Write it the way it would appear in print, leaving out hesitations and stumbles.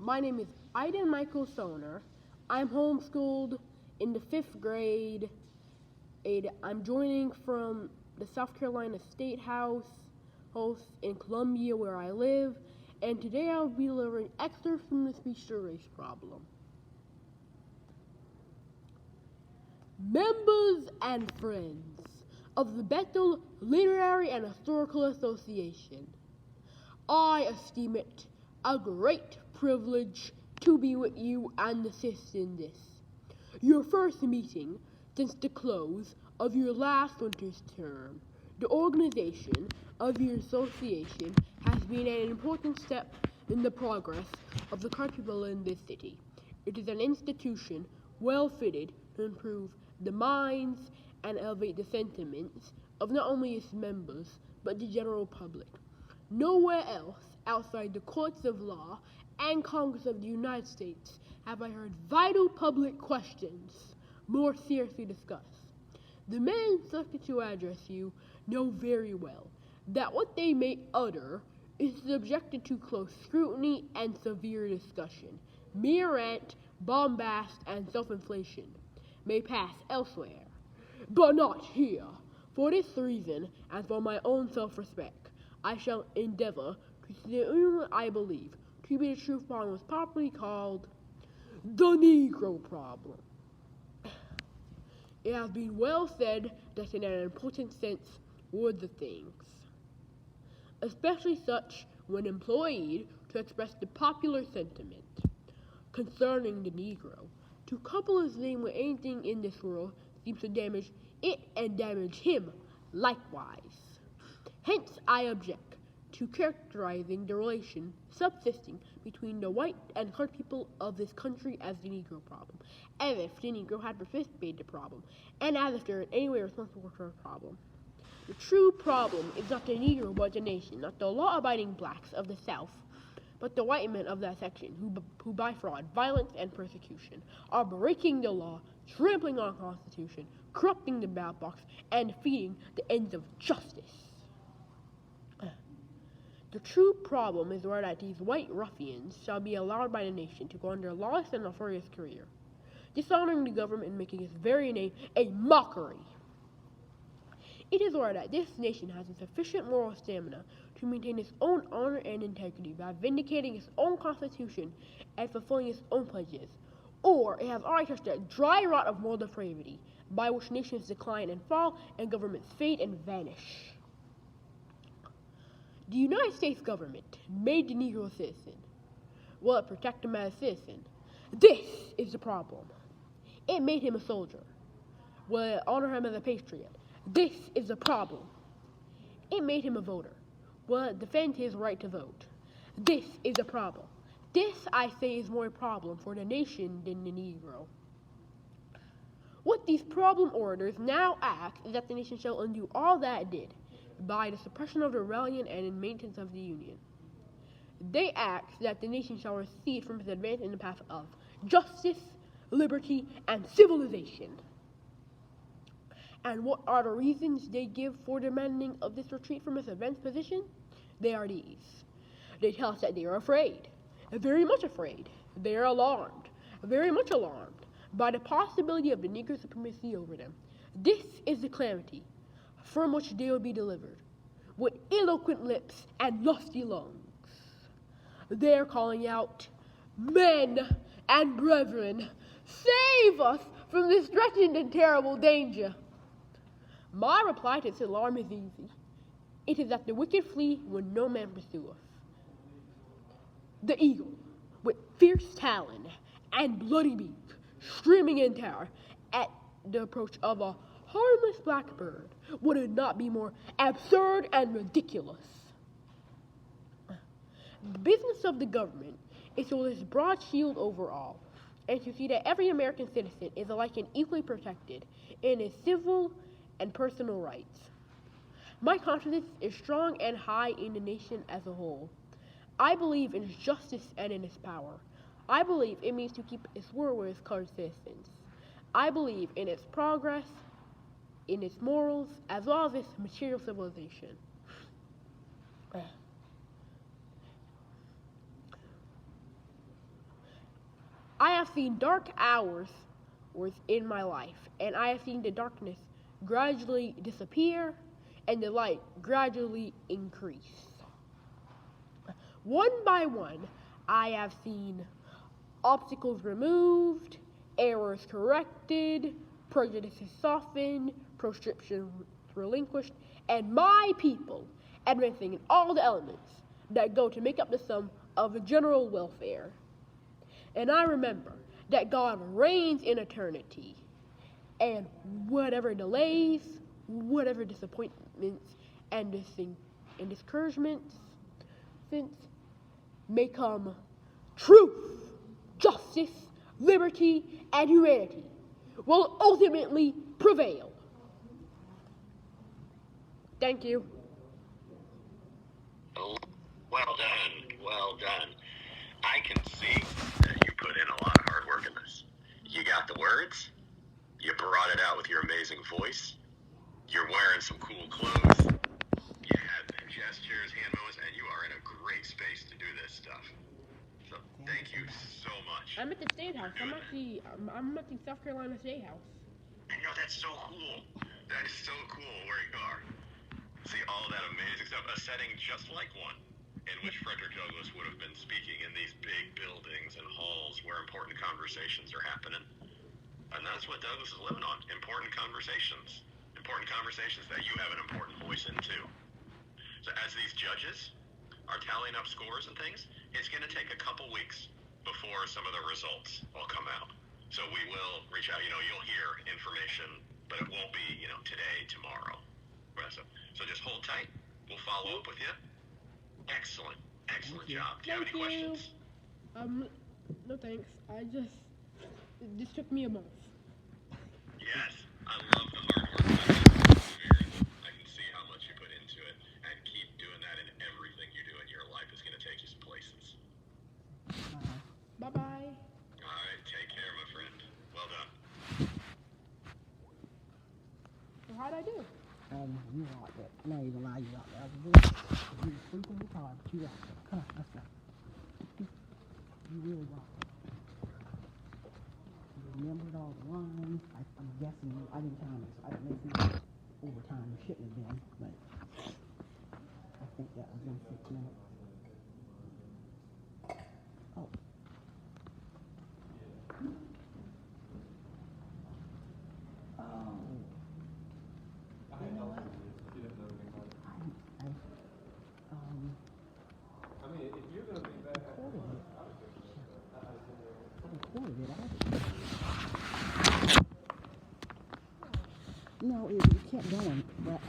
My name is Aiden Michael Soner. I'm homeschooled in the 5th grade. I'm joining from the South Carolina State House in Columbia, where I live, and today I'll be delivering excerpts from the speech to race problem. Members and friends of the Bethel Literary and Historical Association, I esteem it a great privilege to be with you and assist in this, your first meeting since the close of your last winter's term. The organization of your association has been an important step in the progress of the country in this city. It is an institution well fitted to improve the minds and elevate the sentiments of not only its members, but the general public. Nowhere else outside the courts of law and Congress of the United States have I heard vital public questions more seriously discussed. The men selected to address you know very well that what they may utter is subjected to close scrutiny and severe discussion. Mere rant, bombast, and self-inflation may pass elsewhere, but not here. For this reason, and for my own self-respect, I shall endeavor to say what I believe to be the true problem was properly called the Negro problem. It has been well said that in an important sense words of things, especially such when employed to express the popular sentiment concerning the Negro. To couple his name with anything in this world seems to damage it and damage him likewise. Hence I object to characterizing the relation subsisting between the white and colored people of this country as the Negro problem, as if the Negro had participated in the problem, and as if they're in any way responsible for the problem. The true problem is not the Negro but the nation, not the law-abiding blacks of the South, but the white men of that section who by fraud, violence, and persecution are breaking the law, trampling on the Constitution, corrupting the ballot box, and defeating the ends of justice. The true problem is that these white ruffians shall be allowed by the nation to go on their lawless and nefarious career, dishonoring the government and making its very name a mockery. It is ordered that this nation has sufficient moral stamina to maintain its own honor and integrity by vindicating its own constitution and fulfilling its own pledges, or it has already touched the dry rot of moral depravity, by which nations decline and fall and governments fade and vanish. The United States government made the Negro a citizen. Will it protect him as a citizen? This is the problem. It made him a soldier. Will it honor him as a patriot? This is the problem. It made him a voter. Will it defend his right to vote? This is the problem. This, I say, is more a problem for the nation than the Negro. What these problem orders now act is that the nation shall undo all that it did by the suppression of the rebellion and in maintenance of the Union. They act that the nation shall recede from its advance in the path of justice, liberty, and civilization. And what are the reasons they give for demanding of this retreat from its advanced position? They are these. They tell us that they are afraid, very much afraid. They are alarmed, very much alarmed, by the possibility of the Negro supremacy over them. This is the calamity from which they will be delivered, with eloquent lips and lusty lungs. They are calling out, "Men and brethren, save us from this threatened and terrible danger." My reply to this alarm is easy. It is that the wicked flee when no man pursueth. The eagle, with fierce talon and bloody beak, streaming in terror at the approach of a harmless blackbird, would it not be more absurd and ridiculous? The business of the government is to hold its broad shield over all, and to see that every American citizen is alike and equally protected in his civil and personal rights. My confidence is strong and high in the nation as a whole. I believe in its justice and in its power. I believe it means to keep its word with its colored citizens. I believe in its progress, in its morals, as well as its material civilization. I have seen dark hours in my life, and I have seen the darkness gradually disappear and the light gradually increase. One by one, I have seen obstacles removed, errors corrected, prejudices softened, proscription relinquished, and my people advancing in all the elements that go to make up the sum of the general welfare. And I remember that God reigns in eternity, and whatever delays, whatever disappointments and discouragements may come, truth, justice, liberty, and humanity will ultimately prevail. Thank you. Oh, well done, well done. I can see that you put in a lot of hard work in this. You got the words, you brought it out with your amazing voice, you're wearing some cool clothes, you had gestures, hand movements, and you are in a great space to do this stuff. So thank you so much. I'm at the State House. I'm at the South Carolina State House. And that's so cool. That is so cool where you are. See all that amazing stuff, a setting just like one in which Fredrick Douglass would have been speaking in these big buildings and halls where important conversations are happening. And that's what Douglass is living on, important conversations that you have an important voice in too. So as these judges are tallying up scores and things, it's going to take a couple weeks before some of the results will come out. So we will reach out, you'll hear information, but it won't be, today, tomorrow. So just hold tight. We'll follow up with you. Excellent job. Do you have any questions? No thanks. This took me a month. Yes, I love the hard work. I can see how much you put into it, and keep doing that in everything you do, and your life is going to take you some places. Bye-bye. All right, take care, my friend. Well done. So how'd I do? You rocked it. I'm not even lie, you rocked it. You were sleeping in the car, but you rocked it. Come on, let's go. You really rocked it. You remembered all the lines. I'm guessing I didn't time it, so I don't know if you overtime. You shouldn't have been, but I think that was in 6 minutes. Oh. No, it kept going, but